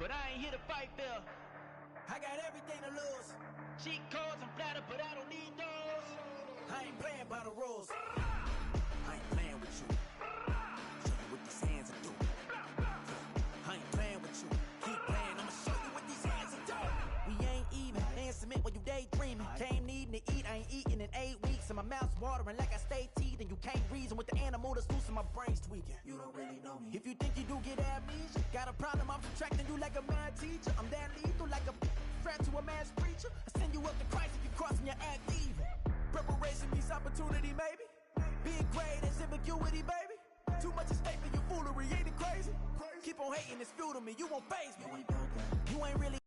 but I ain't here to fight fair. I got everything to lose. Cheat codes, I'm flattered, but I don't need those. I ain't playing by the rules. I ain't playing with you. Show you what these hands will do. I ain't playing with you. Keep playing, I'ma show you what these hands will do. We ain't even. Ain't submit when you daydreaming. Came needing to eat, I ain't eating in 8 weeks. And my mouth's watering like I stay teething. You can't reason with the animal that's loose and my brain's tweaking. You don't really know me. If you think you do get amnesia, got a problem, I'm subtracting you like a mad teacher. I'm that lethal like a threat to a mass preacher. I send you up to Christ if you crossing your act even. Preparation means opportunity, maybe. Big grade, there's ambiguity, baby. Too much at stake for your foolery, ain't it crazy? Keep on hating, it's fuel to me, you won't faze me. You ain't really.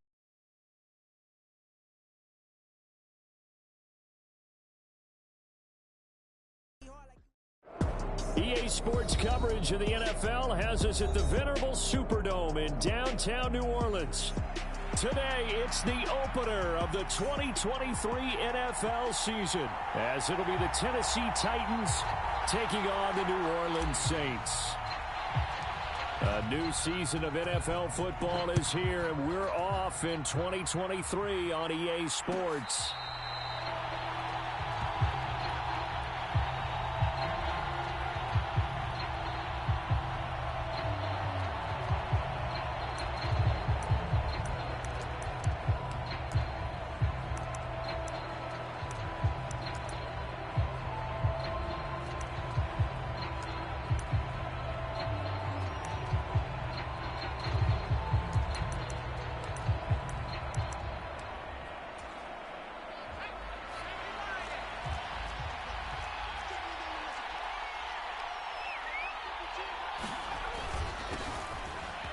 EA Sports coverage of the NFL has us at the venerable Superdome in downtown New Orleans. Today, it's the opener of the 2023 NFL season, as it'll be the Tennessee Titans taking on the New Orleans Saints. A new season of NFL football is here, and we're off in 2023 on EA Sports.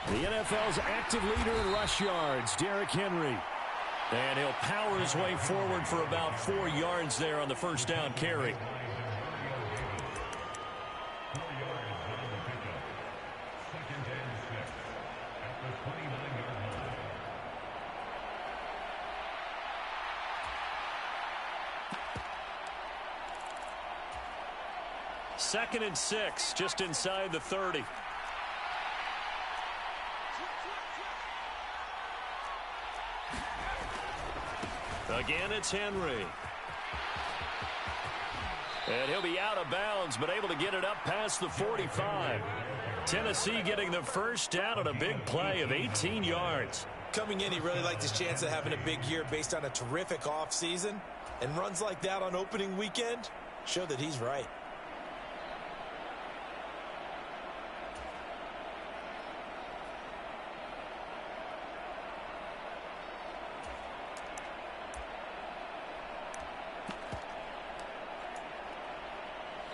The NFL's active leader in rush yards, Derrick Henry. And he'll power his way forward for about 4 yards there on the first down carry. Second and 6, just inside the 30. Again, it's Henry. And he'll be out of bounds, but able to get it up past the 45. Tennessee getting the first down on a big play of 18 yards. Coming in, he really liked his chance of having a big year based on a terrific offseason. And runs like that on opening weekend show that he's right.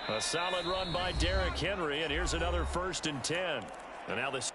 A solid run by Derrick Henry, and here's another 1st and 10. And now this.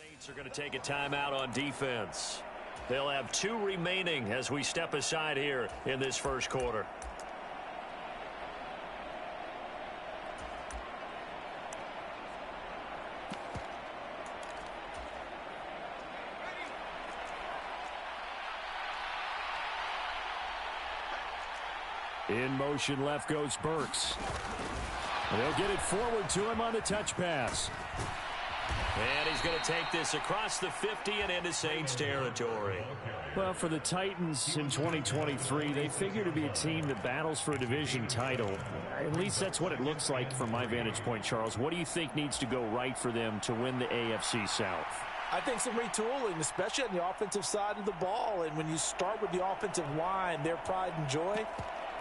Saints are going to take a timeout on defense. They'll have 2 remaining as we step aside here in this first quarter. In motion left goes Burks. They'll get it forward to him on the touch pass. And he's going to take this across the 50 and into Saints territory. Well, for the Titans in 2023, they figure to be a team that battles for a division title. At least that's what it looks like from my vantage point, Charles. What do you think needs to go right for them to win the AFC South? I think some retooling, especially on the offensive side of the ball. And when you start with the offensive line, their pride and joy,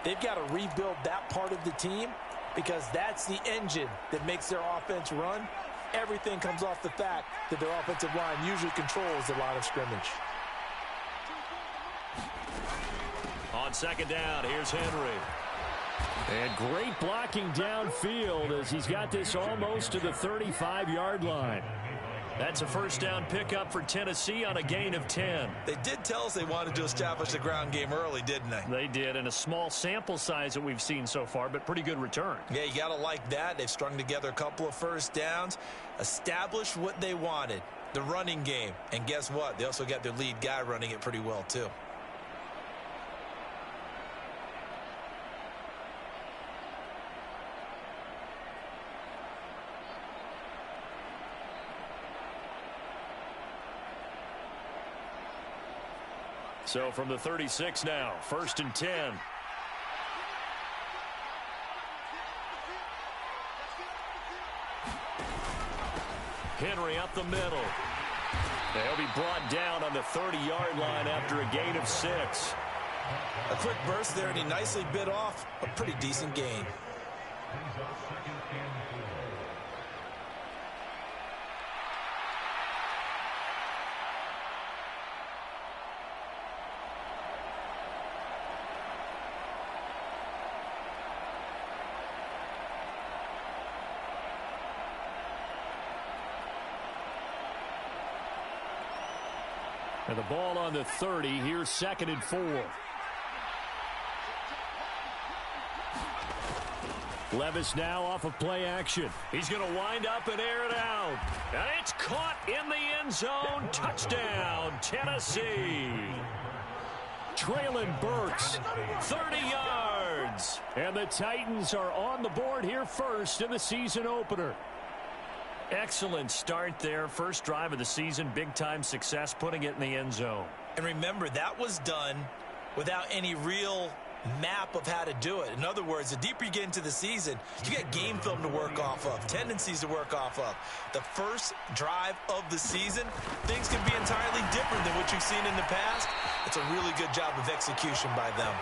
they've got to rebuild that part of the team because that's the engine that makes their offense run. Everything comes off the fact that their offensive line usually controls the line of scrimmage. On second down, here's Henry. And great blocking downfield as he's got this almost to the 35-yard line. That's a first down pickup for Tennessee on a gain of 10. They did tell us they wanted to establish the ground game early, didn't they? They did, and a small sample size that we've seen so far, but pretty good return. Yeah, you got to like that. They've strung together a couple of first downs, established what they wanted, the running game. And guess what? They also got their lead guy running it pretty well, too. So from the 36 now, 1st and 10. Henry up the middle. They'll be brought down on the 30-yard line after a gain of 6. A quick burst there, and he nicely bit off a pretty decent gain. And the ball on the 30. Here's 2nd and 4. Levis now off of play action. He's going to wind up and air it out. And it's caught in the end zone. Touchdown, Tennessee. Traylon Burks, 30 yards. And the Titans are on the board here first in the season opener. Excellent start there. First drive of the season. Big-time success putting it in the end zone. And remember, that was done without any real map of how to do it. In other words, the deeper you get into the season, you got game film to work off of, tendencies to work off of. The first drive of the season, things can be entirely different than what you've seen in the past. It's a really good job of execution by them.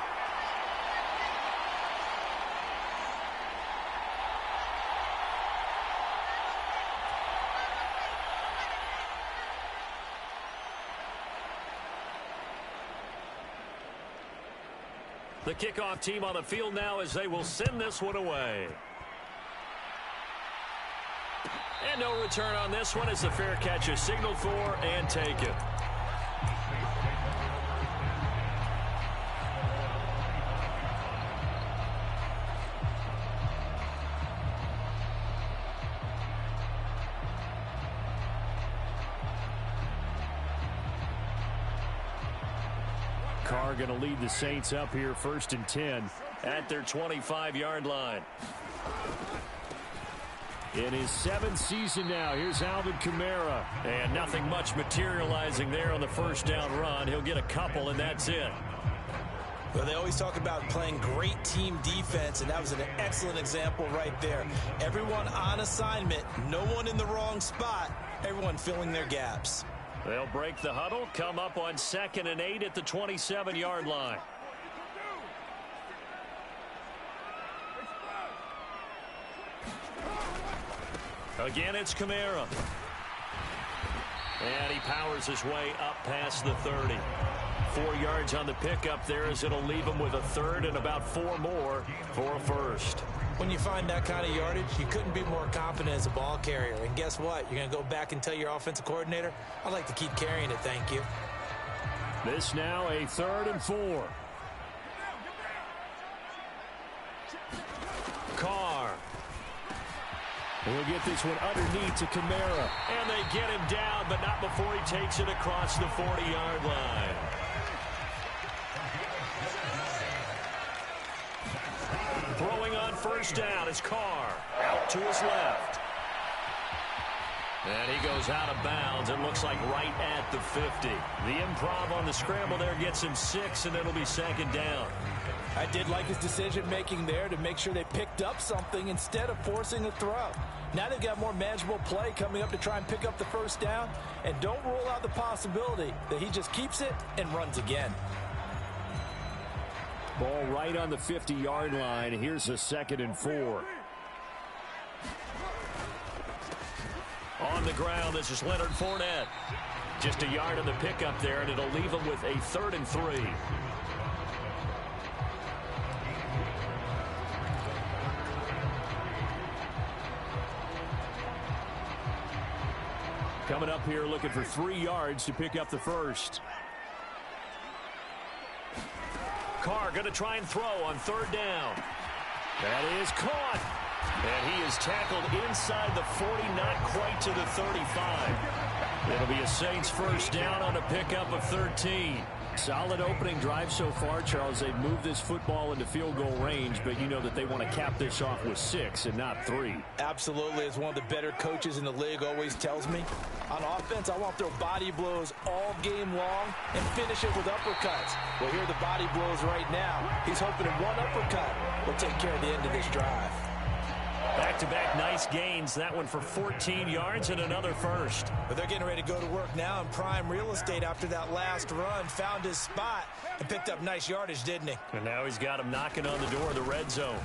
The kickoff team on the field now as they will send this one away. And no return on this one as the fair catch is signaled for and taken. Carr going to lead the Saints up here 1st and 10 at their 25-yard line. In his 7th season now, here's Alvin Kamara. And nothing much materializing there on the first down run. He'll get a couple, and that's it. Well, they always talk about playing great team defense, and that was an excellent example right there. Everyone on assignment, no one in the wrong spot, everyone filling their gaps. They'll break the huddle, come up on 2nd and 8 at the 27-yard line. Again, it's Kamara. And he powers his way up past the 30. 4 yards on the pickup there as it'll leave him with a 3rd and about 4 more for a first. When you find that kind of yardage, you couldn't be more confident as a ball carrier. And guess what? You're going to go back and tell your offensive coordinator, I'd like to keep carrying it, thank you. This now a 3rd and 4. Carr. We'll get this one underneath to Kamara. And they get him down, but not before he takes it across the 40-yard line. Throwing on first down is Carr. Out to his left. And he goes out of bounds. It looks like right at the 50. The improv on the scramble there gets him 6, and it'll be second down. I did like his decision-making there to make sure they picked up something instead of forcing a throw. Now they've got more manageable play coming up to try and pick up the first down, and don't rule out the possibility that he just keeps it and runs again. Ball right on the 50-yard line. Here's a 2nd and 4. On the ground, this is Leonard Fournette. Just a yard on the pickup there, and it'll leave him with a 3rd and 3. Coming up here looking for 3 yards to pick up the first. Carr going to try and throw on 3rd down. That is caught. And he is tackled inside the 40, not quite to the 35. It'll be a Saints first down on a pickup of 13. Solid opening drive so far, Charles. They've moved this football into field goal range, but you know that they want to cap this off with 6 and not 3. Absolutely. As one of the better coaches in the league always tells me, on offense, I want to throw body blows all game long and finish it with uppercuts. Well, here are the body blows right now. He's hoping that one uppercut will take care of the end of this drive. Back-to-back nice gains. That one for 14 yards and another first. But they're getting ready to go to work now in prime real estate after that last run. Found his spot and picked up nice yardage, didn't he? And now he's got him knocking on the door of the red zone.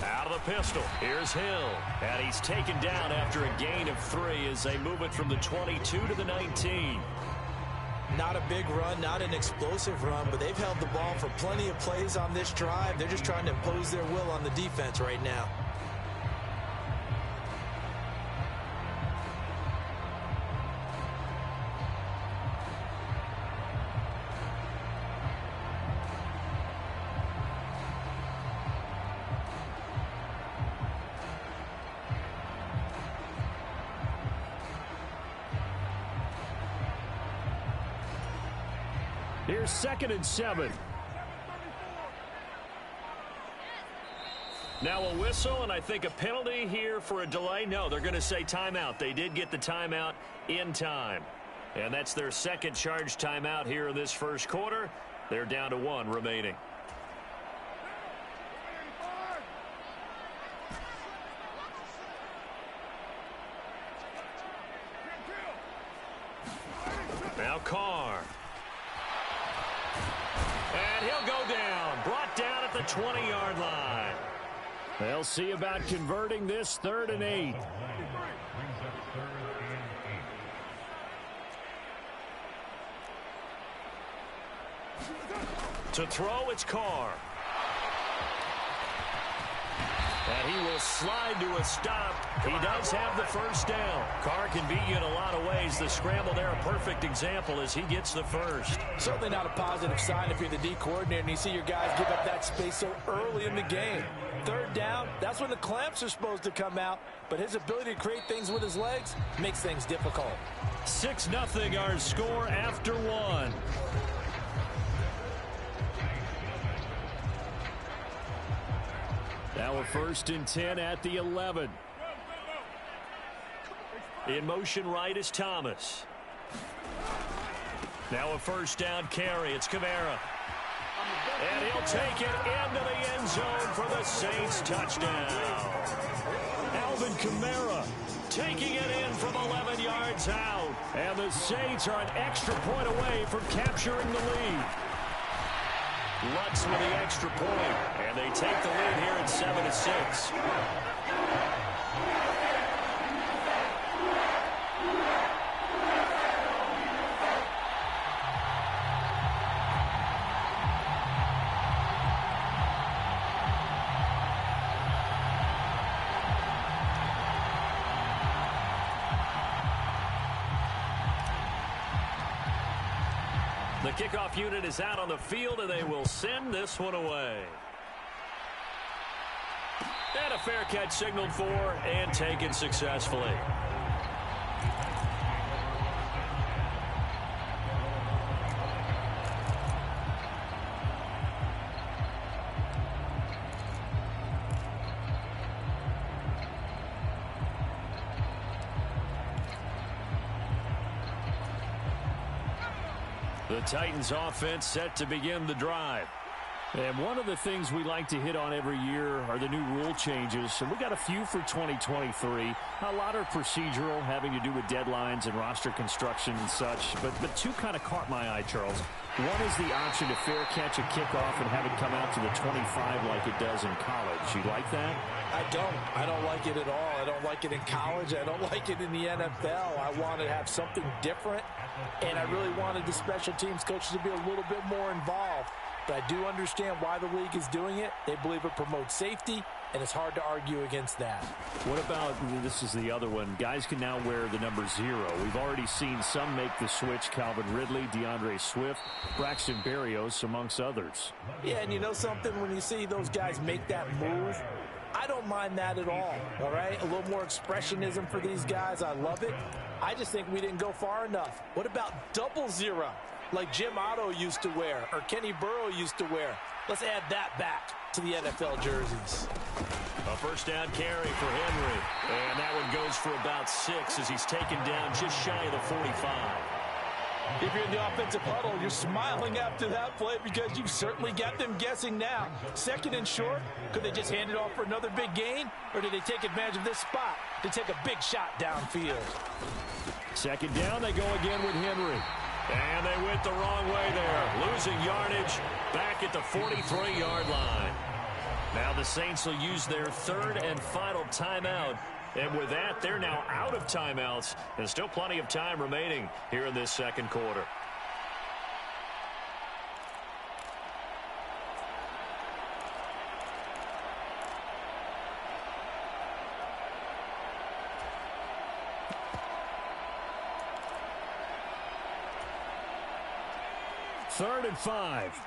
Out of the pistol. Here's Hill. And he's taken down after a gain of 3 as they move it from the 22 to the 19. Not a big run, not an explosive run, but they've held the ball for plenty of plays on this drive. They're just trying to impose their will on the defense right now. Here's 2nd and 7. Now a whistle, and I think a penalty here for a delay. No, they're going to say timeout. They did get the timeout in time. And that's their second charge timeout here in this first quarter. They're down to 1 remaining. Now Carr. And he'll go down. Brought down at the 20-yard line. They'll see about converting this 3rd and 8. To throw, it's Carr. And he will slide to a stop. He does have the first down. Carr can beat you in a lot of ways. The scramble there, a perfect example as he gets the first. Certainly not a positive sign if you're the D coordinator and you see your guys give up that space so early in the game. 3rd down, that's when the clamps are supposed to come out. But his ability to create things with his legs makes things difficult. 6-0 our score after 1. Now a 1st and 10 at the 11. In motion right is Thomas. Now a first down carry. It's Kamara. And he'll take it into the end zone for the Saints touchdown. Alvin Kamara taking it in from 11 yards out. And the Saints are an extra point away from capturing the lead. Lutz with the extra point, and they take the lead here at 7-6. The kickoff unit is out on the field, and they will send this one away. And a fair catch signaled for and taken successfully. The Titans offense set to begin the drive. And one of the things we like to hit on every year are the new rule changes. And we got a few for 2023. A lot are procedural, having to do with deadlines and roster construction and such. But two kind of caught my eye, Charles. One is the option to fair catch a kickoff and have it come out to the 25 like it does in college. You like that? I don't like it at all. I don't like it in college. I don't like it in the NFL. I want to have something different, and I really wanted the special teams coaches to be a little bit more involved. But I do understand why the league is doing it. They believe it promotes safety, and it's hard to argue against that. What about, this is the other one, guys can now wear the number 0. We've already seen some make the switch, Calvin Ridley, DeAndre Swift, Braxton Berrios, amongst others. Yeah, and you know something? When you see those guys make that move, I don't mind that at all right? A little more expressionism for these guys. I love it. I just think we didn't go far enough. What about 00, like Jim Otto used to wear or Kenny Burrow used to wear? Let's add that back to the NFL jerseys. A first down carry for Henry. And that one goes for about 6 as he's taken down just shy of the 45. If you're in the offensive huddle, you're smiling after that play because you've certainly got them guessing now. Second and short, could they just hand it off for another big gain? Or did they take advantage of this spot to take a big shot downfield? Second down, they go again with Henry. And they went the wrong way there. Losing yardage back at the 43-yard line. Now the Saints will use their third and final timeout. And with that, they're now out of timeouts. And still plenty of time remaining here in this second quarter. Third and 5.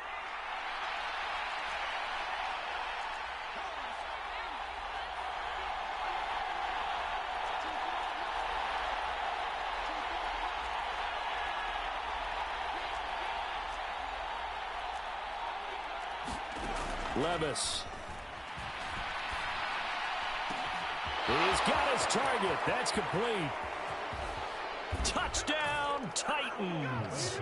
Levis. He's got his target. That's complete. Touchdown, Titans.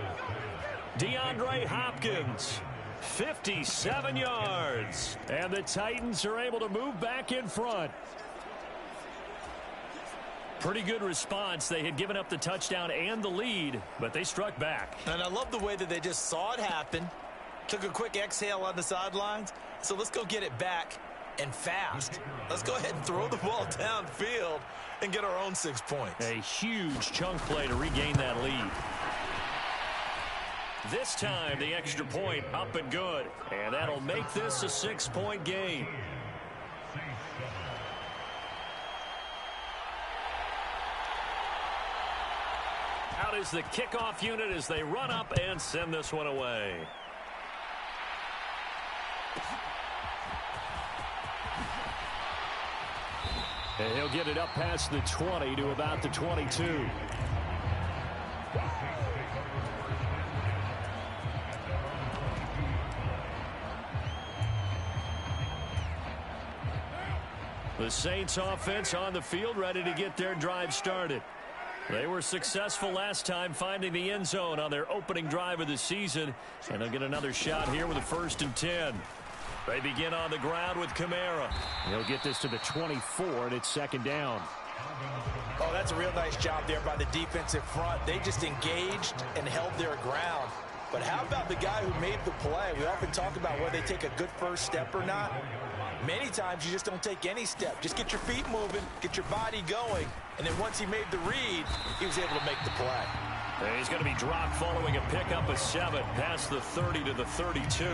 DeAndre Hopkins, 57 yards. And the Titans are able to move back in front. Pretty good response. They had given up the touchdown and the lead, but they struck back. And I love the way that they just saw it happen. Took a quick exhale on the sidelines. So let's go get it back and fast. Let's go ahead and throw the ball downfield and get our own 6 points. A huge chunk play to regain that lead. This time, the extra point up and good. And that'll make this a 6-point game. Out is the kickoff unit as they run up and send this one away. And he'll get it up past the 20 to about the 22. The Saints offense on the field, ready to get their drive started. They were successful last time finding the end zone on their opening drive of the season. And they'll get another shot here with a 1st and 10. They begin on the ground with Kamara. He'll get this to the 24, and it's second down. Oh, that's a real nice job there by the defensive front. They just engaged and held their ground. But how about the guy who made the play? We often talk about whether they take a good first step or not. Many times you just don't take any step. Just get your feet moving, get your body going, and then once he made the read, he was able to make the play. And he's going to be dropped following a pickup of 7 past the 30 to the 32.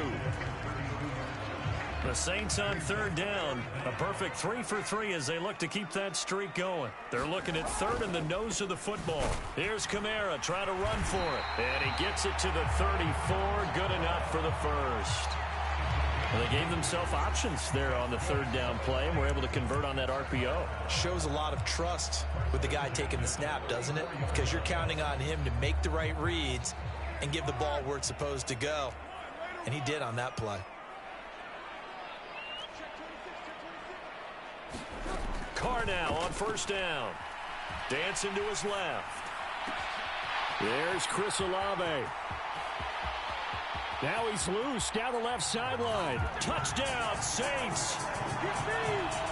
The Saints on third down. A perfect 3 for 3 as they look to keep that streak going. They're looking at third in the nose of the football. Here's Kamara trying to run for it. And he gets it to the 34. Good enough for the first. Well, they gave themselves options there on the third down play and were able to convert on that RPO. Shows a lot of trust with the guy taking the snap, doesn't it? Because you're counting on him to make the right reads and give the ball where it's supposed to go. And he did on that play. Carr now on first down. Dancing to his left. There's Chris Olave. Now he's loose down the left sideline. Touchdown, Saints.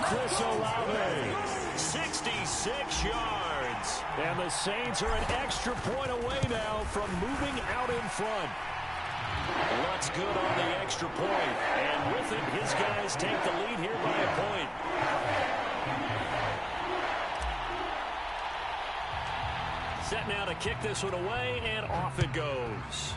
Chris Olave, 66 yards. And the Saints are an extra point away now from moving out in front. What's good on the extra point? And with it, his guys take the lead here by a point. Set now to kick this one away, and off it goes.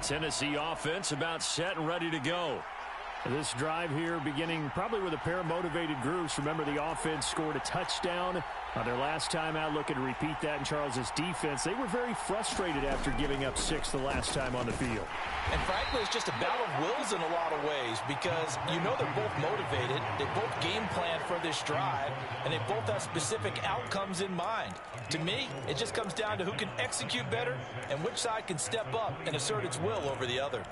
Tennessee offense about set and ready to go. This drive here beginning probably with a pair of motivated groups. Remember, the offense scored a touchdown on their last time out, looking to repeat that in Charles's defense. They were very frustrated after giving up 6 the last time on the field. And frankly, it's just a battle of wills in a lot of ways because you know they're both motivated. They both game plan for this drive, and they both have specific outcomes in mind. To me, it just comes down to who can execute better and which side can step up and assert its will over the other.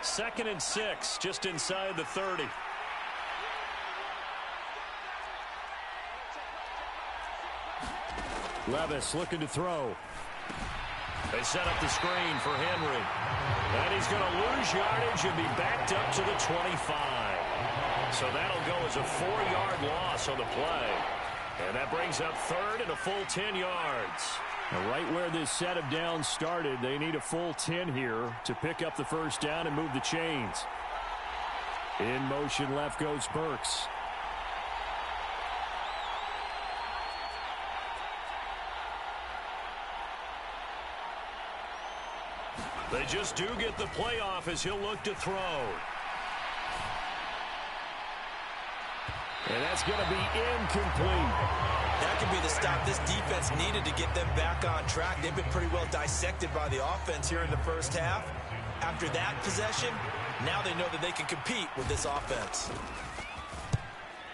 Second and 6, just inside the 30. Levis looking to throw. They set up the screen for Henry. And he's going to lose yardage and be backed up to the 25. So that'll go as a 4-yard loss on the play. And that brings up third and a full 10 yards. Now, right where this set of downs started, they need a full 10 here to pick up the first down and move the chains. In motion left goes Burks. They just do get the playoff as he'll look to throw. And that's going to be incomplete. That could be the stop this defense needed to get them back on track. They've been pretty well dissected by the offense here in the first half. After that possession, now they know that they can compete with this offense.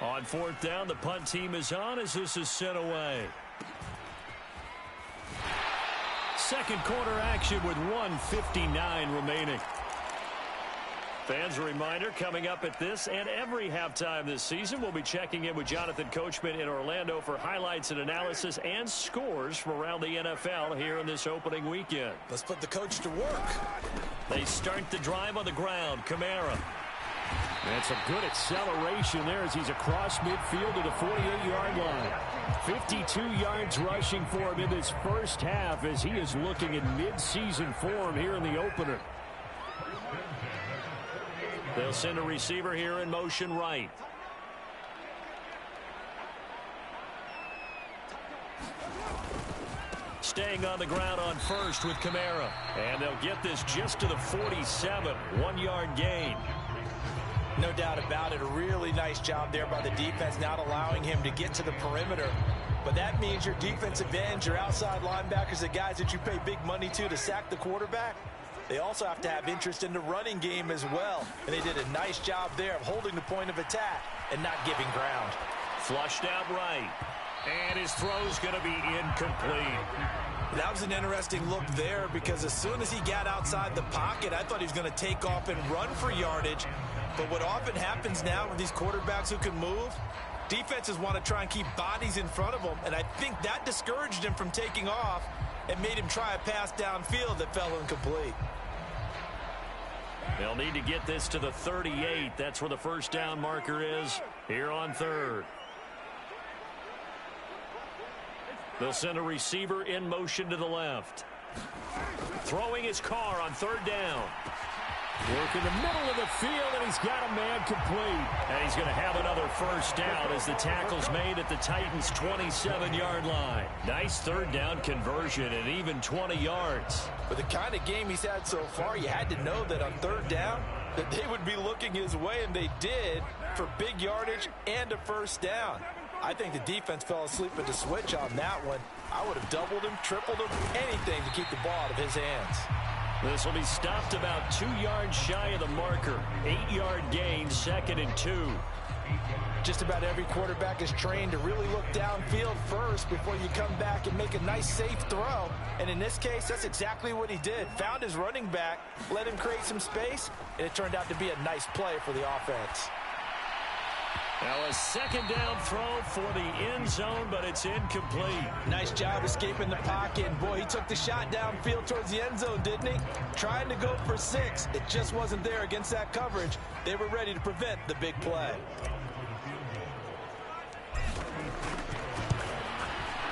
On fourth down, the punt team is on as this is sent away. Second quarter action with 1:59 remaining. Fans, a reminder, coming up at this and every halftime this season, we'll be checking in with Jonathan Coachman in Orlando for highlights and analysis and scores from around the NFL here in this opening weekend. Let's put the coach to work. They start the drive on the ground. Kamara. And some good acceleration there as he's across midfield to the 48-yard line. 52 yards rushing for him in this first half as he is looking in mid-season form here in the opener. They'll send a receiver here in motion right. Staying on the ground on first with Kamara. And they'll get this just to the 47. 1-yard gain. No doubt about it. A really nice job there by the defense, not allowing him to get to the perimeter. But that means your defensive ends, your outside linebackers, the guys that you pay big money to sack the quarterback, they also have to have interest in the running game as well. And they did a nice job there of holding the point of attack and not giving ground. Flushed out right. And his throw's going to be incomplete. That was an interesting look there because as soon as he got outside the pocket, I thought he was going to take off and run for yardage. But what often happens now with these quarterbacks who can move, defenses want to try and keep bodies in front of them. And I think that discouraged him from taking off and made him try a pass downfield that fell incomplete. They'll need to get this to the 38. That's where the first down marker is here on third. They'll send a receiver in motion to the left. Throwing his car on third down. Work in the middle of the field, and he's got a man complete. And he's going to have another first down as the tackle's made at the Titans' 27-yard line. Nice third down conversion and even 20 yards. With the kind of game he's had so far, you had to know that on third down, that they would be looking his way, and they did, for big yardage and a first down. I think the defense fell asleep at the switch on that one. I would have doubled him, tripled him, anything to keep the ball out of his hands. This will be stopped about 2 yards shy of the marker. 8-yard gain, 2nd and 2. Just about every quarterback is trained to really look downfield first before you come back and make a nice, safe throw. And in this case, that's exactly what he did. Found his running back, let him create some space, and it turned out to be a nice play for the offense. Now a 2nd down throw for the end zone, but it's incomplete. Nice job escaping the pocket. And boy, he took the shot downfield towards the end zone, didn't he? Trying to go for 6. It just wasn't there against that coverage. They were ready to prevent the big play.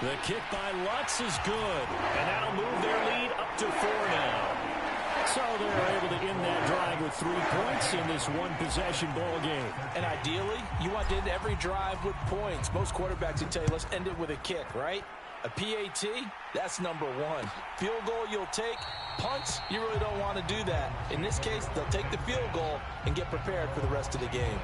The kick by Lutz is good, and that'll move their lead up to 4 now. So they're able to end that drive with 3 points in this one-possession ball game. And ideally, you want to end every drive with points. Most quarterbacks would tell you, let's end it with a kick, right? A PAT, that's number 1. Field goal you'll take. Punts, you really don't want to do that. In this case, they'll take the field goal and get prepared for the rest of the game.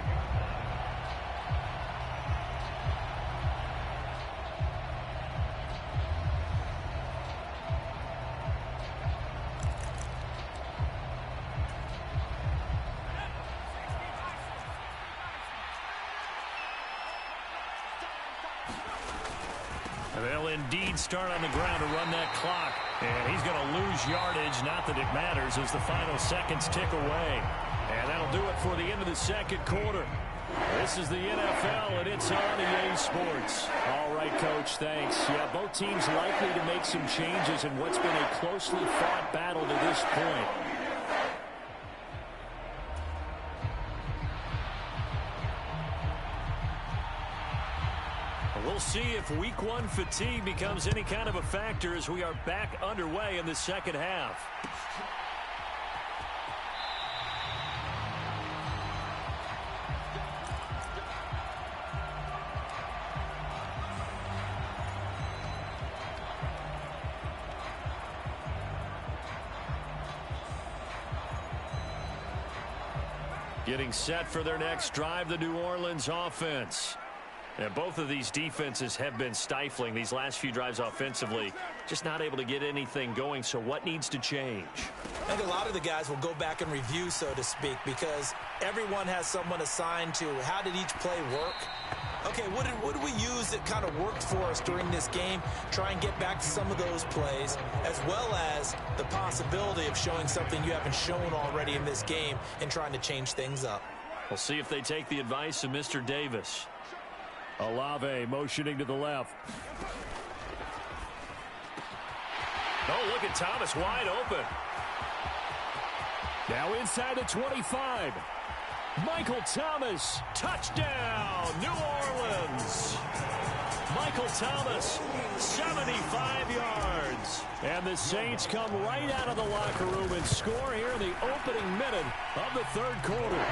They'll indeed start on the ground to run that clock. And he's going to lose yardage. Not that it matters as the final seconds tick away. And that'll do it for the end of the second quarter. This is the NFL, and it's on EA Sports. All right, Coach, thanks. Yeah, both teams likely to make some changes in what's been a closely fought battle to this point. We'll see if week 1 fatigue becomes any kind of a factor as we are back underway in the second half. Getting set for their next drive, the New Orleans offense. And both of these defenses have been stifling these last few drives offensively. Just not able to get anything going, so what needs to change? I think a lot of the guys will go back and review, so to speak, because everyone has someone assigned to how did each play work. Okay, what did we use that kind of worked for us during this game? Try and get back to some of those plays, as well as the possibility of showing something you haven't shown already in this game and trying to change things up. We'll see if they take the advice of Mr. Davis. Olave motioning to the left. Oh, look at Thomas wide open. Now inside the 25. Michael Thomas, touchdown, New Orleans. Michael Thomas, 75 yards. And the Saints come right out of the locker room and score here in the opening minute of the third quarter.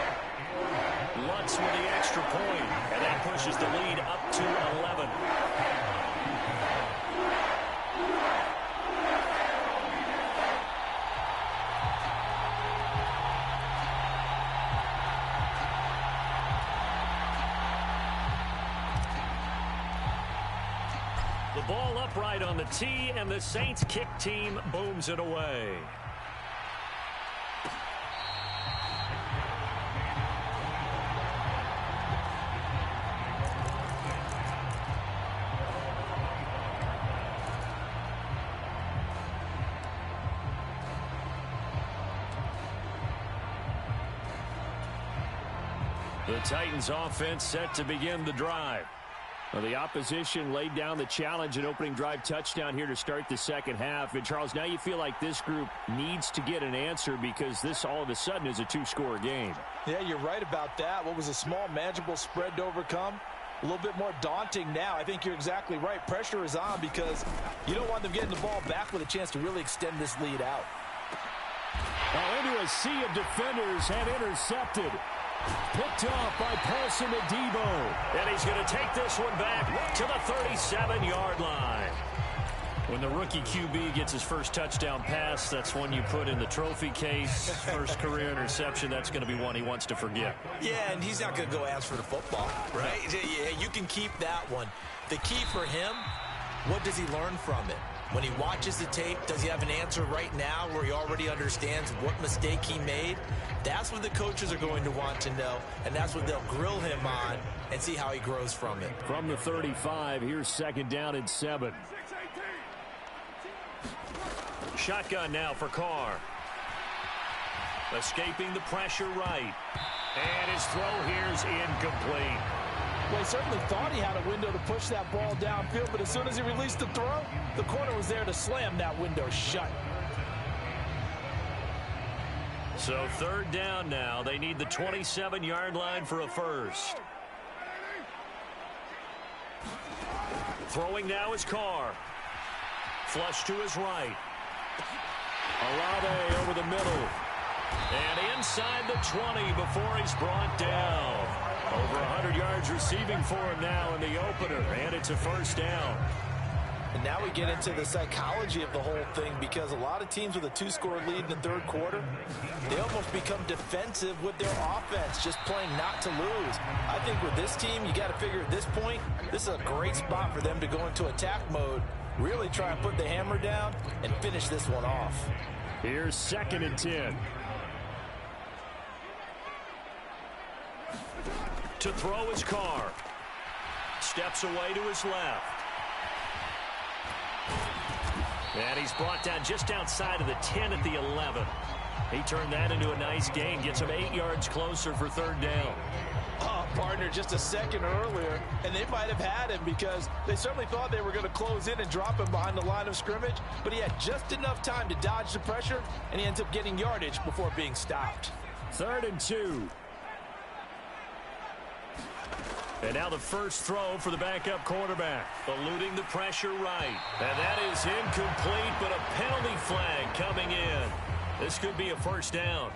Lutz with the extra point, and that pushes the lead up to 11. The ball upright on the tee, and the Saints kick team booms it away. The Titans offense set to begin the drive. Well, the opposition laid down the challenge and opening drive touchdown here to start the second half. And, Charles, now you feel like this group needs to get an answer because this all of a sudden is a 2-score game. Yeah, you're right about that. What was a small, manageable spread to overcome? A little bit more daunting now. I think you're exactly right. Pressure is on because you don't want them getting the ball back with a chance to really extend this lead out. Well, into a sea of defenders and intercepted. Picked off by Paulson Adebo. And he's going to take this one back to the 37-yard line. When the rookie QB gets his first touchdown pass, that's one you put in the trophy case. First career interception, that's going to be one he wants to forget. Yeah, and he's not going to go ask for the football, right? Yeah, you can keep that one. The key for him, what does he learn from it? When he watches the tape, does he have an answer right now where he already understands what mistake he made? That's what the coaches are going to want to know, and that's what they'll grill him on and see how he grows from it. From the 35, here's 2nd down and 7. Shotgun now for Carr. Escaping the pressure right. And his throw here's incomplete. Well, he certainly thought he had a window to push that ball downfield, but as soon as he released the throw, the corner was there to slam that window shut. So 3rd down now. They need the 27-yard line for a first. Throwing now is Carr. Flush to his right. Olave over the middle. And inside the 20 before he's brought down. Over 100 yards receiving for him now in the opener. And it's a first down. And now we get into the psychology of the whole thing, because a lot of teams with a 2-score lead in the 3rd quarter, they almost become defensive with their offense, just playing not to lose. I think with this team, you got to figure at this point, this is a great spot for them to go into attack mode, really try and put the hammer down and finish this one off. Here's 2nd and 10. To throw his Carr. Steps away to his left. And he's brought down just outside of the 10 at the 11. He turned that into a nice gain. Gets him 8 yards closer for 3rd down. Partner, just a second earlier, and they might have had him because they certainly thought they were going to close in and drop him behind the line of scrimmage, but he had just enough time to dodge the pressure, and he ends up getting yardage before being stopped. 3rd and 2. And now the first throw for the backup quarterback. Eluding the pressure right. And that is incomplete, but a penalty flag coming in. This could be a first down.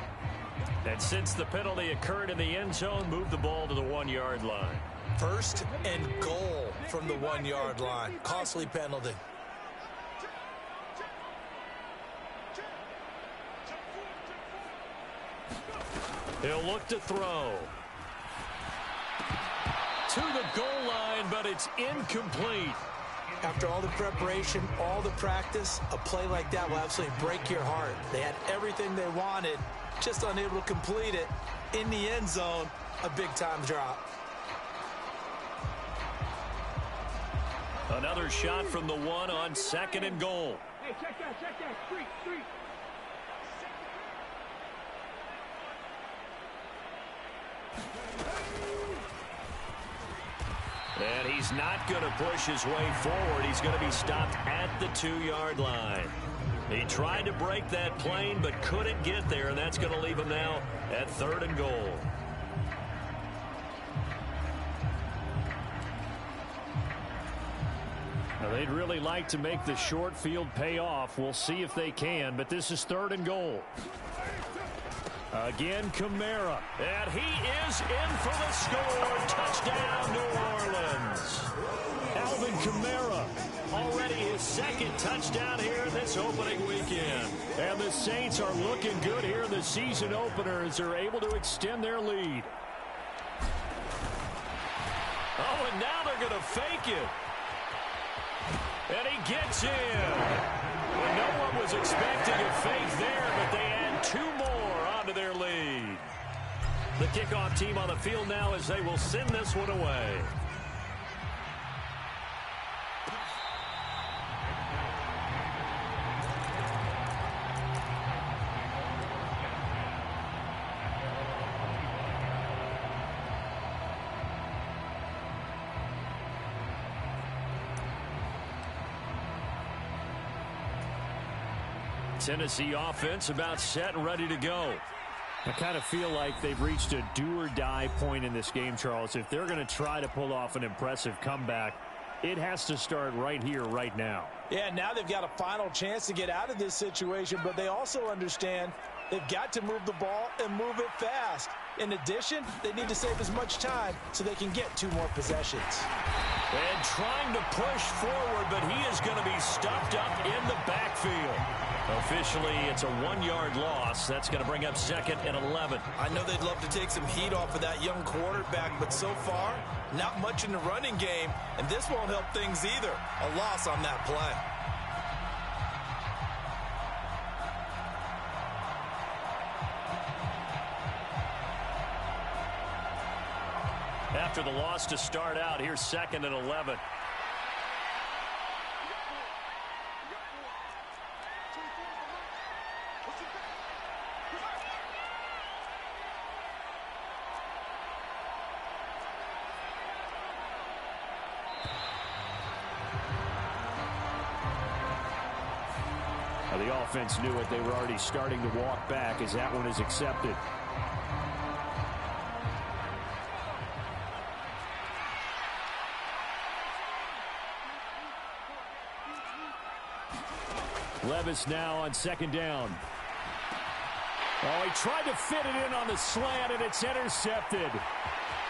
And since the penalty occurred in the end zone, move the ball to the 1-yard line. 1st and goal from the 1-yard line. Costly penalty. He'll look to throw. To the goal line, but it's incomplete. After all the preparation, all the practice, a play like that will absolutely break your heart. They had everything they wanted, just unable to complete it. In the end zone, a big-time drop. Another shot from the 1 on 2nd and goal. Hey, check that. Street. And he's not going to push his way forward. He's going to be stopped at the 2-yard line. He tried to break that plane but couldn't get there, and that's going to leave him now at 3rd and goal. Now, they'd really like to make the short field pay off. We'll see if they can, but this is 3rd and goal. Again, Kamara. And he is in for the score. Touchdown, New Orleans. Alvin Kamara, already his 2nd touchdown here this opening weekend. And the Saints are looking good here in the season opener as they're able to extend their lead. Oh, and now they're going to fake it. And he gets in. And no one was expecting a fake there, but they add 2 more onto their lead. The kickoff team on the field now as they will send this one away. Tennessee offense about set and ready to go. I kind of feel like they've reached a do-or-die point in this game, Charles. If they're going to try to pull off an impressive comeback, it has to start right here, right now. Yeah, now they've got a final chance to get out of this situation, but they also understand They've got to move the ball and move it fast. In addition, they need to save as much time so they can get 2 more possessions. And trying to push forward, but he is going to be stuffed up in the backfield. Officially, it's a 1-yard loss. That's going to bring up 2nd and 11. I know they'd love to take some heat off of that young quarterback, but so far, not much in the running game, and this won't help things either. A loss on that play. After the loss to start out, here's 2nd and 11. Now the offense knew it. They were already starting to walk back as that one is accepted. Levis now on 2nd down. Oh, he tried to fit it in on the slant, and it's intercepted.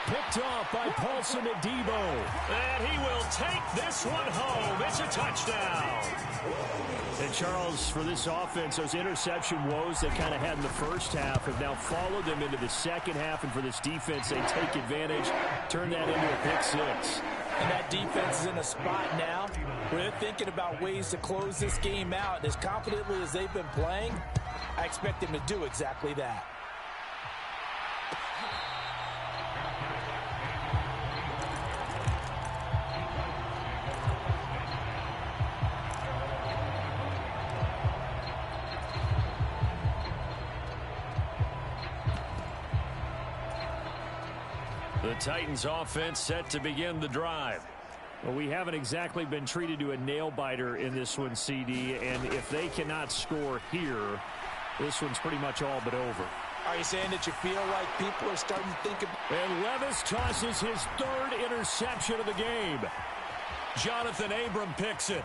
Picked off by Paulson Adebo. And he will take this one home. It's a touchdown. And Charles, for this offense, those interception woes they kind of had in the first half have now followed them into the second half. And for this defense, they take advantage, turn that into a pick 6. And that defense is in a spot now where they're thinking about ways to close this game out. And as confidently as they've been playing, I expect them to do exactly that. The Titans offense set to begin the drive. Well, we haven't exactly been treated to a nail-biter in this one, CD, and if they cannot score here, this one's pretty much all but over. Are you saying that you feel like people are starting to think of... And Levis tosses his 3rd interception of the game. Jonathan Abram picks it.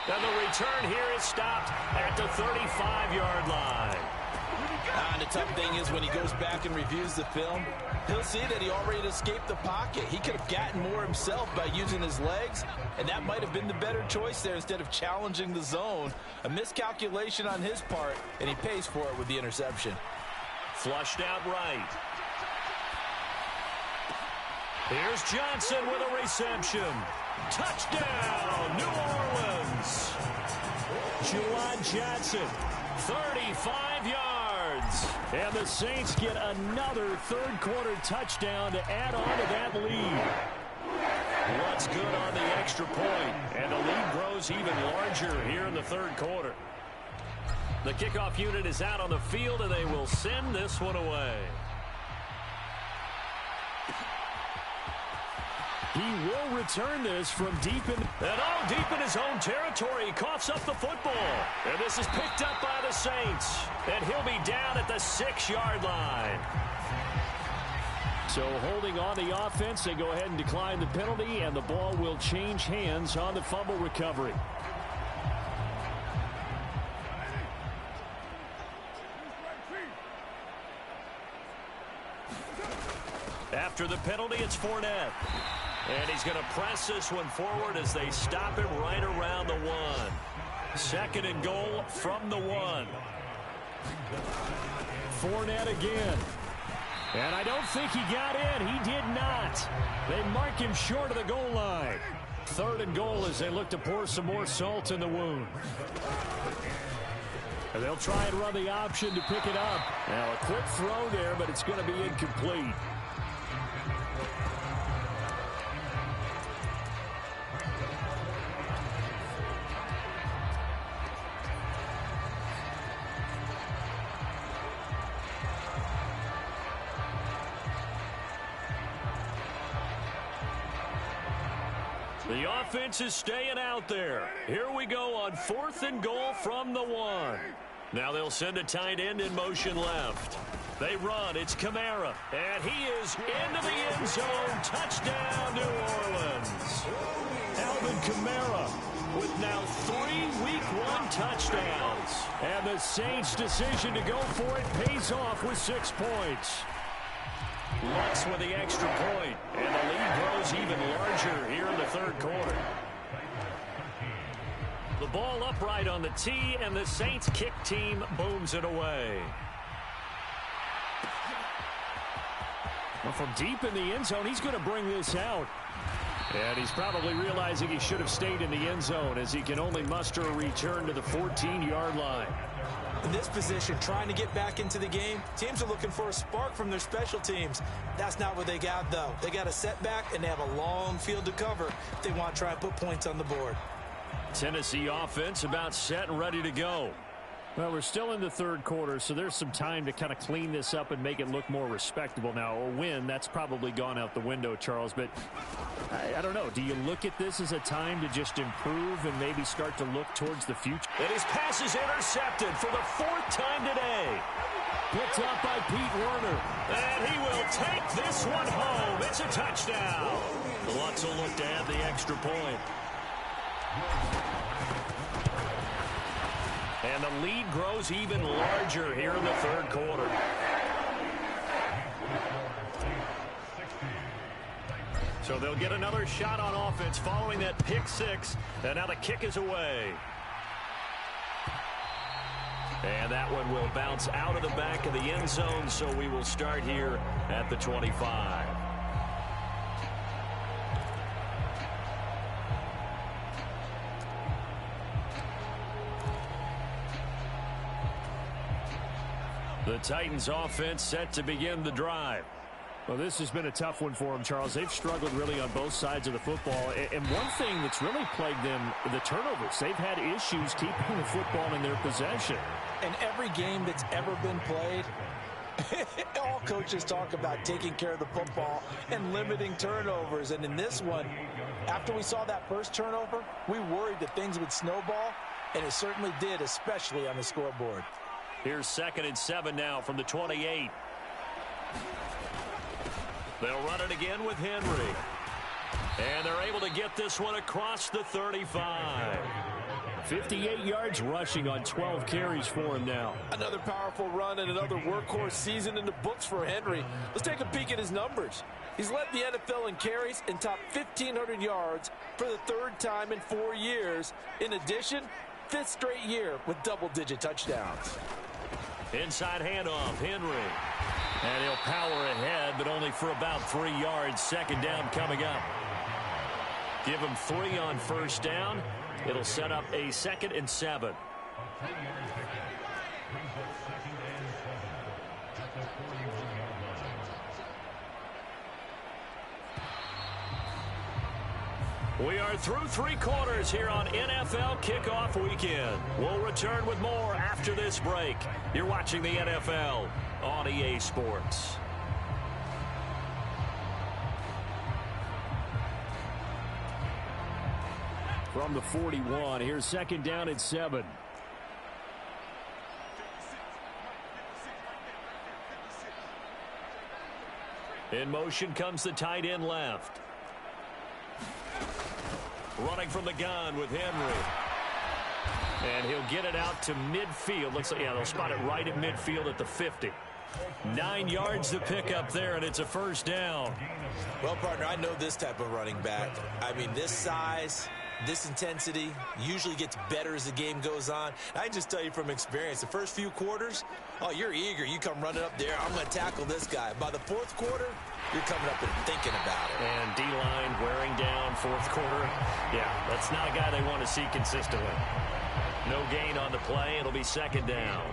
And the return here is stopped at the 35-yard line. And the tough thing is when he goes back and reviews the film, he'll see that he already escaped the pocket. He could have gotten more himself by using his legs, and that might have been the better choice there instead of challenging the zone. A miscalculation on his part, and he pays for it with the interception. Flushed out right. Here's Johnson with a reception. Touchdown, New Orleans. Juwan Johnson, 35 yards. And the Saints get another 3rd quarter touchdown to add on to that lead. What's good on the extra point? And the lead grows even larger here in the 3rd quarter. The kickoff unit is out on the field, and they will send this one away. He will return this from deep in his own territory. He coughs up the football. And this is picked up by the Saints. And he'll be down at the 6-yard line. So holding on the offense, they go ahead and decline the penalty, and the ball will change hands on the fumble recovery. After the penalty, it's Fournette. And he's going to press this one forward as they stop him right around the 1. 2nd and goal from the 1. Fournette again. And I don't think he got in. He did not. They mark him short of the goal line. 3rd and goal as they look to pour some more salt in the wound. And they'll try and run the option to pick it up. Now a quick throw there, but it's going to be incomplete. The offense is staying out there. Here we go on 4th and goal from the 1. Now they'll send a tight end in motion left. They run. It's Kamara. And he is into the end zone. Touchdown, New Orleans. Alvin Kamara with now 3 Week 1 touchdowns. And the Saints' decision to go for it pays off with 6 points. Lutz with the extra point, and the lead grows even larger here in the third quarter. The ball upright on the tee, and the Saints kick team booms it away. Well, from deep in the end zone, he's going to bring this out. And he's probably realizing he should have stayed in the end zone as he can only muster a return to the 14-yard line. In this position, trying to get back into the game, teams are looking for a spark from their special teams. That's not what they got, though. They got a setback, and they have a long field to cover if they want to try and put points on the board. Tennessee offense about set and ready to go. Well, we're still in the third quarter, so there's some time to kind of clean this up and make it look more respectable. Now, a win, that's probably gone out the window, Charles, but I don't know. Do you look at this as a time to just improve and maybe start to look towards the future? And his pass is intercepted for the 4th time today. Picked up by Pete Werner. And he will take this one home. It's a touchdown. Lutz will look to add the extra point. And the lead grows even larger here in the third quarter. So they'll get another shot on offense following that pick 6. And now the kick is away. And that one will bounce out of the back of the end zone, so we will start here at the 25. The Titans offense set to begin the drive. Well, this has been a tough one for them, Charles. They've struggled really on both sides of the football. And one thing that's really plagued them, the turnovers. They've had issues keeping the football in their possession. In every game that's ever been played, all coaches talk about taking care of the football and limiting turnovers. And in this one, after we saw that first turnover, we worried that things would snowball, and it certainly did, especially on the scoreboard. Here's 2nd and 7 now from the 28. They'll run it again with Henry. And they're able to get this one across the 35. 58 yards rushing on 12 carries for him now. Another powerful run and another workhorse season in the books for Henry. Let's take a peek at his numbers. He's led the NFL in carries and topped 1,500 yards for the 3rd time in 4 years. In addition, 5th straight year with double-digit touchdowns. Inside handoff, Henry. And he'll power ahead, but only for about 3 yards. 2nd down coming up. Give him 3 on 1st down. It'll set up a 2nd and 7. We are through 3 quarters here on NFL Kickoff Weekend. We'll return with more after this break. You're watching the NFL on EA Sports. From the 41, here's 2nd down and 7. In motion comes the tight end left. Running from the gun with Henry. And he'll get it out to midfield. Looks like, yeah, they'll spot it right at midfield at the 50. 9 yards to pick up there, and it's a 1st down. Well, partner, I know this type of running back. I mean, this size, this intensity usually gets better as the game goes on. I can just tell you from experience, the first few quarters, oh, you're eager. You come running up there, I'm going to tackle this guy. By the 4th quarter, you're coming up and thinking about it. And D-line wearing down 4th quarter. Yeah, that's not a guy they want to see consistently. No gain on the play. It'll be 2nd down.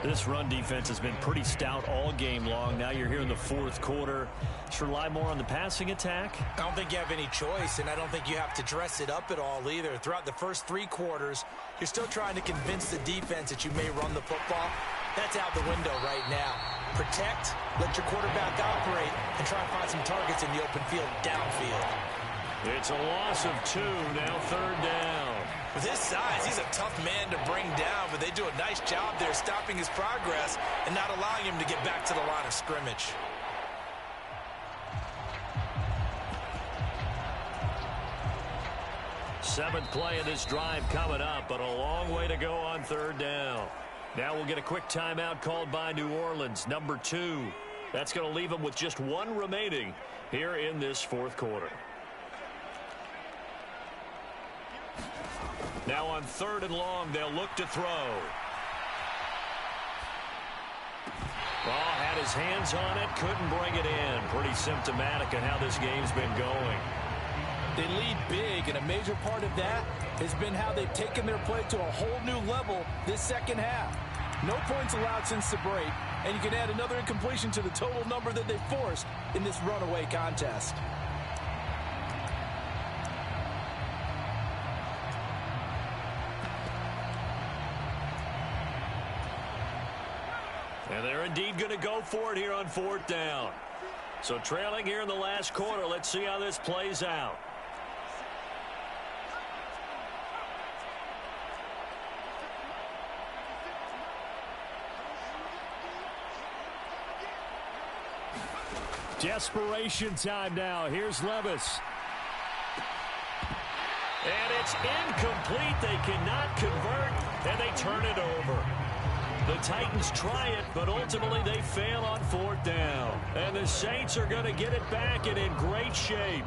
This run defense has been pretty stout all game long. Now you're here in the 4th quarter. Should rely more on the passing attack? I don't think you have any choice, and I don't think you have to dress it up at all either. Throughout the first 3 quarters, you're still trying to convince the defense that you may run the football. That's out the window right now. Protect, let your quarterback operate, and try and find some targets in the open field downfield. It's a loss of 2, now 3rd down. With his size, he's a tough man to bring down, but they do a nice job there stopping his progress and not allowing him to get back to the line of scrimmage. Seventh play of this drive coming up, but a long way to go on third down. Now we'll get a quick timeout called by New Orleans, number 2. That's going to leave them with just 1 remaining here in this fourth quarter. Now on third and long, they'll look to throw. Ball had his hands on it, couldn't bring it in. Pretty symptomatic of how this game's been going. They lead big, and a major part of that has been how they've taken their play to a whole new level this second half. No points allowed since the break, and you can add another incompletion to the total number that they forced in this runaway contest. And they're indeed going to go for it here on fourth down. So trailing here in the last quarter, let's see how this plays out. Desperation time now. Here's Levis. And it's incomplete. They cannot convert, and they turn it over. The Titans try it, but ultimately they fail on fourth down. And the Saints are going to get it back and in great shape.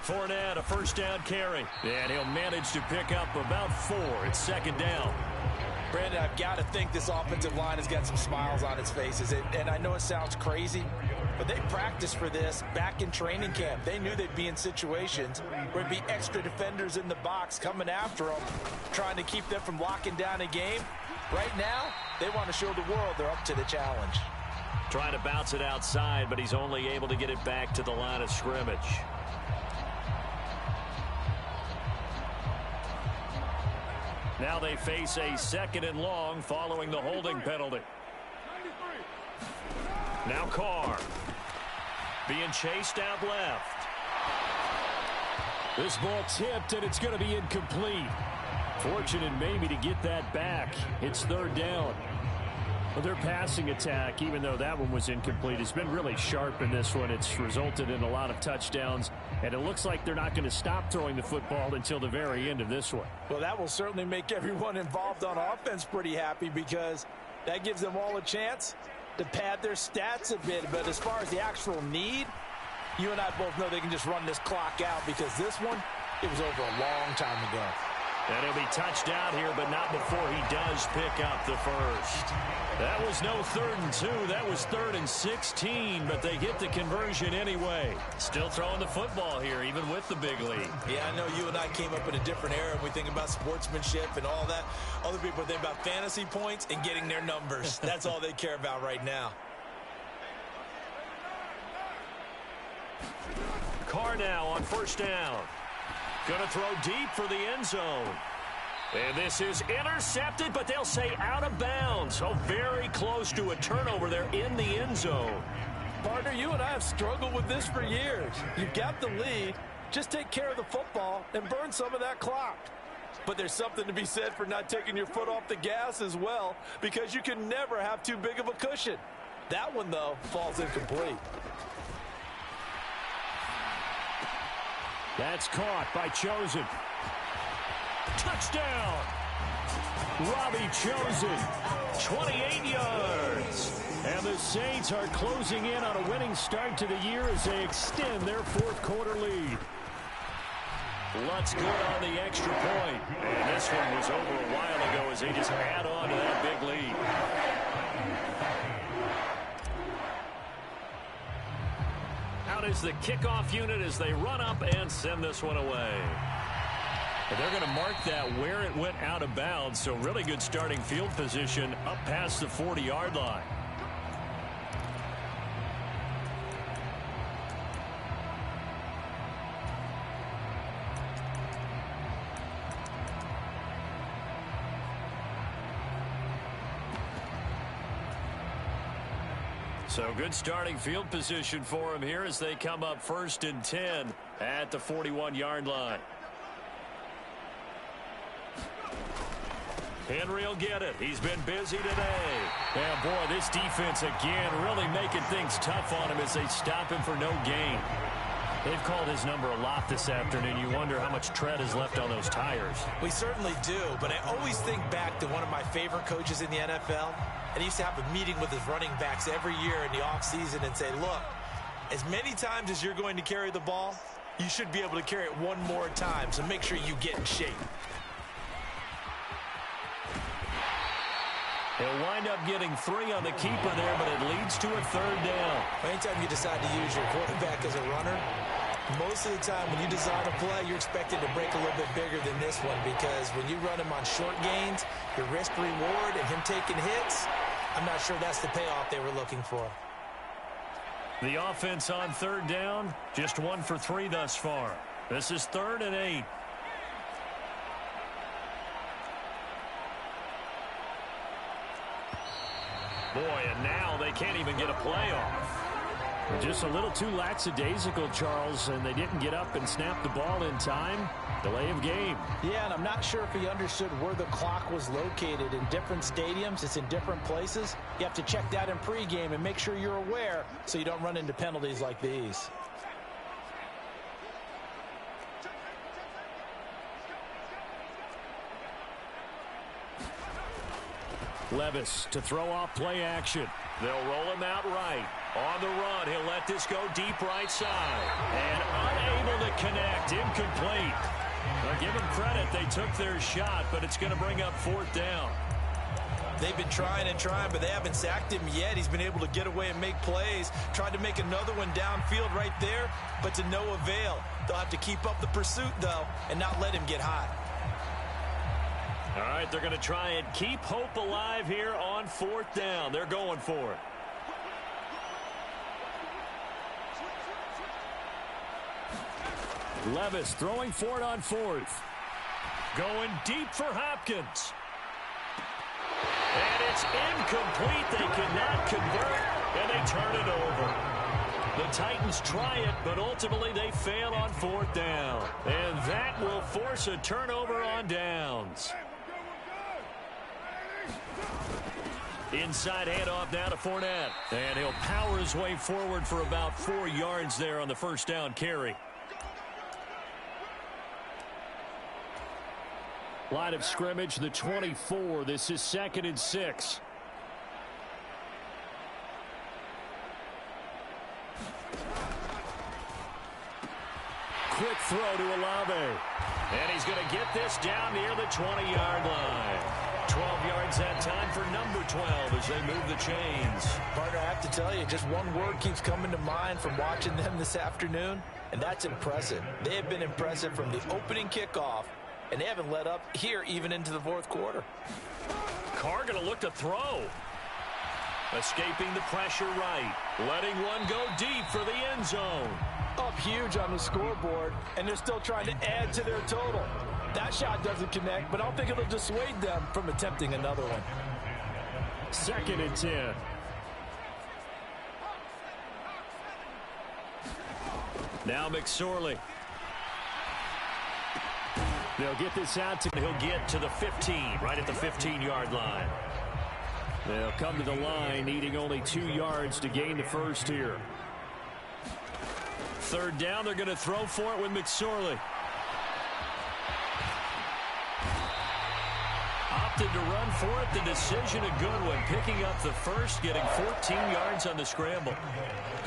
Fournette, a first down carry. And he'll manage to pick up about 4. It's second down. Brandon, I've got to think this offensive line has got some smiles on its faces. And I know it sounds crazy, but they practiced for this back in training camp. They knew they'd be in situations where there'd be extra defenders in the box coming after them, trying to keep them from locking down a game. Right now, they want to show the world they're up to the challenge. Trying to bounce it outside, but he's only able to get it back to the line of scrimmage. Now they face a second and long following the holding penalty. Now Carr being chased out left. This ball tipped, and it's going to be incomplete. Fortunate maybe to get that back. It's third down. Well, their passing attack, even though that one was incomplete, has been really sharp in this one. It's resulted in a lot of touchdowns, and it looks like they're not going to stop throwing the football until the very end of this one. Well, that will certainly make everyone involved on offense pretty happy, because that gives them all a chance to pad their stats a bit. But as far as the actual need, you and I both know they can just run this clock out, because this one, it was over a long time ago. And he'll be touched out here, but not before he does pick up the first. That was no 3rd and 2. That was 3rd and 16, but they get the conversion anyway. Still throwing the football here, even with the big lead. Yeah, I know you and I came up in a different era. We think about sportsmanship and all that. Other people think about fantasy points and getting their numbers. That's all they care about right now. Carr now on first down. Going to throw deep for the end zone. And this is intercepted, but they'll say out of bounds. So very close to a turnover there in the end zone. Partner, you and I have struggled with this for years. You've got the lead. Just take care of the football and burn some of that clock. But there's something to be said for not taking your foot off the gas as well, because you can never have too big of a cushion. That one, though, falls incomplete. That's caught by Chosen. Touchdown! Robbie Chosen, 28 yards. And the Saints are closing in on a winning start to the year as they extend their fourth quarter lead. Lutz good on the extra point. And this one was over a while ago as they just add on to that big lead. Out is the kickoff unit as they run up and send this one away. But they're going to mark that where it went out of bounds, so really good starting field position up past the 40-yard line. So good starting field position for him here as they come up 1st and 10 at the 41-yard line. Henry will get it. He's been busy today. And, boy, this defense again really making things tough on him as they stop him for no gain. They've called his number a lot this afternoon. You wonder how much tread is left on those tires. We certainly do, but I always think back to one of my favorite coaches in the NFL, and he used to have a meeting with his running backs every year in the offseason and say, look, as many times as you're going to carry the ball, you should be able to carry it one more time, so make sure you get in shape. He'll wind up getting 3 on the keeper there, but it leads to a 3rd down. Anytime you decide to use your quarterback as a runner, most of the time when you design a play, you're expected to break a little bit bigger than this one, because when you run him on short gains, your risk-reward and him taking hits, I'm not sure that's the payoff they were looking for. The offense on 3rd down, just 1 for 3 thus far. This is 3rd and 8. Boy, and now they can't even get a play off. Just a little too lackadaisical, Charles, and they didn't get up and snap the ball in time. Delay of game. Yeah, and I'm not sure if he understood where the clock was located. In different stadiums, it's in different places. You have to check that in pregame and make sure you're aware so you don't run into penalties like these. Levis to throw off play action. They'll roll him out right. On the run, he'll let this go deep right side. And unable to connect, incomplete. Well, give them credit, they took their shot, but it's going to bring up 4th down. They've been trying and trying, but they haven't sacked him yet. He's been able to get away and make plays. Tried to make another one downfield right there, but to no avail. They'll have to keep up the pursuit, though, and not let him get hot. All right, they're going to try and keep hope alive here on 4th down. They're going for it. Levis throwing for it on 4th. Going deep for Hopkins. And it's incomplete. They cannot convert, and they turn it over. The Titans try it, but ultimately they fail on 4th down. And that will force a turnover on downs. Inside handoff now to Fournette. And he'll power his way forward for about 4 yards there on the 1st down carry. Line of scrimmage, the 24. This is 2nd and 6. Quick throw to Olave. And he's going to get this down near the 20-yard line. 12 yards that time for number 12 as they move the chains. Partner, I have to tell you, just one word keeps coming to mind from watching them this afternoon, and that's impressive. They have been impressive from the opening kickoff, and they haven't let up here even into the 4th quarter. Carr going to look to throw. Escaping the pressure right. Letting one go deep for the end zone. Up huge on the scoreboard, and they're still trying to add to their total. That shot doesn't connect, but I don't think it'll dissuade them from attempting another one. 2nd and 10. Now McSorley. They'll get this out to, he'll get to the 15, right at the 15-yard line. They'll come to the line, needing only 2 yards to gain the 1st here. 3rd down, they're going to throw for it with McSorley. Opted to run for it. The decision, a good one. Picking up the 1st, getting 14 yards on the scramble.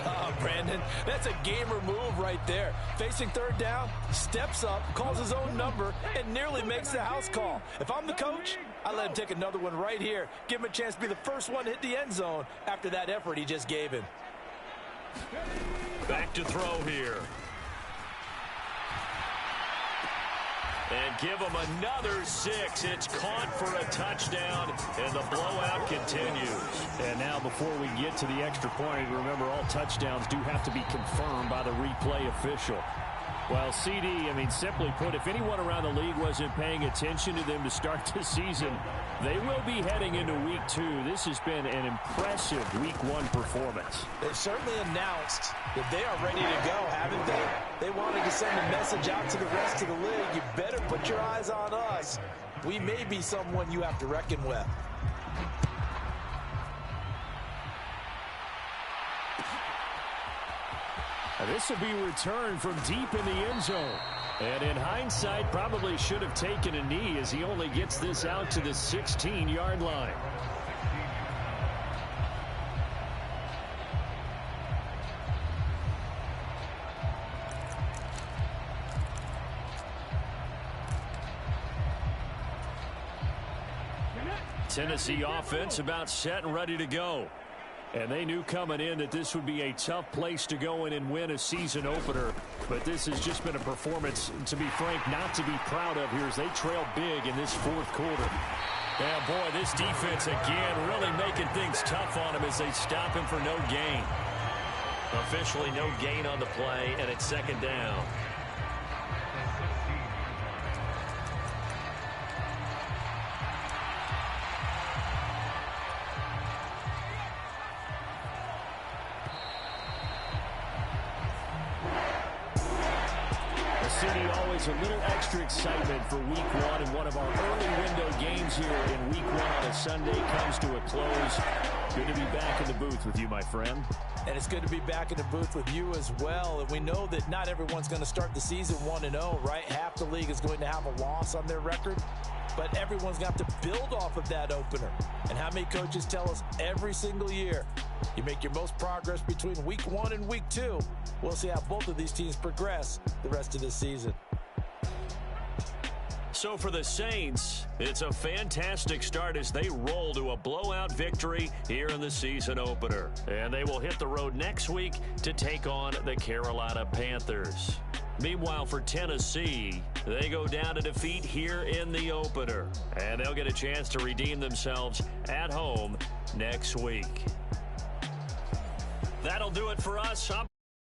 Oh, Brandon, that's a gamer move right there. Facing 3rd down, steps up, calls his own number, and nearly makes the house call. If I'm the coach, I let him take another one right here. Give him a chance to be the first one to hit the end zone after that effort he just gave him. Back to throw here. And give them another 6. It's caught for a touchdown, and the blowout continues. And now before we get to the extra point, remember all touchdowns do have to be confirmed by the replay official. Well, CD, I mean, simply put, if anyone around the league wasn't paying attention to them to start this season, they will be heading into Week 2. This has been an impressive Week 1 performance. They've certainly announced that they are ready to go, haven't they? They wanted to send a message out to the rest of the league. You better put your eyes on us. we may be someone you have to reckon with. This will be returned from deep in the end zone. And in hindsight, probably should have taken a knee as he only gets this out to the 16-yard line. Tennessee offense about set and ready to go. And they knew coming in that this would be a tough place to go in and win a season opener. But this has just been a performance, to be frank, not to be proud of here as they trail big in this fourth quarter. Yeah, boy, this defense again really making things tough on him as they stop him for no gain. Officially no gain on the play, and it's second down. Always a little extra excitement for week one, and one of our early window games here in week one on a Sunday comes to a close. Good to be back in the booth with you, my friend. And it's good to be back in the booth with you as well. And we know that not everyone's going to start the season 1-0, right? Half the league is going to have a loss on their record. But everyone's got to build off of that opener. And how many coaches tell us every single year, you make your most progress between week one and week two. We'll see how both of these teams progress the rest of this season. So for the Saints, it's a fantastic start as they roll to a blowout victory here in the season opener. And they will hit the road next week to take on the Carolina Panthers. Meanwhile, for Tennessee, they go down to defeat here in the opener. And they'll get a chance to redeem themselves at home next week. That'll do it for us.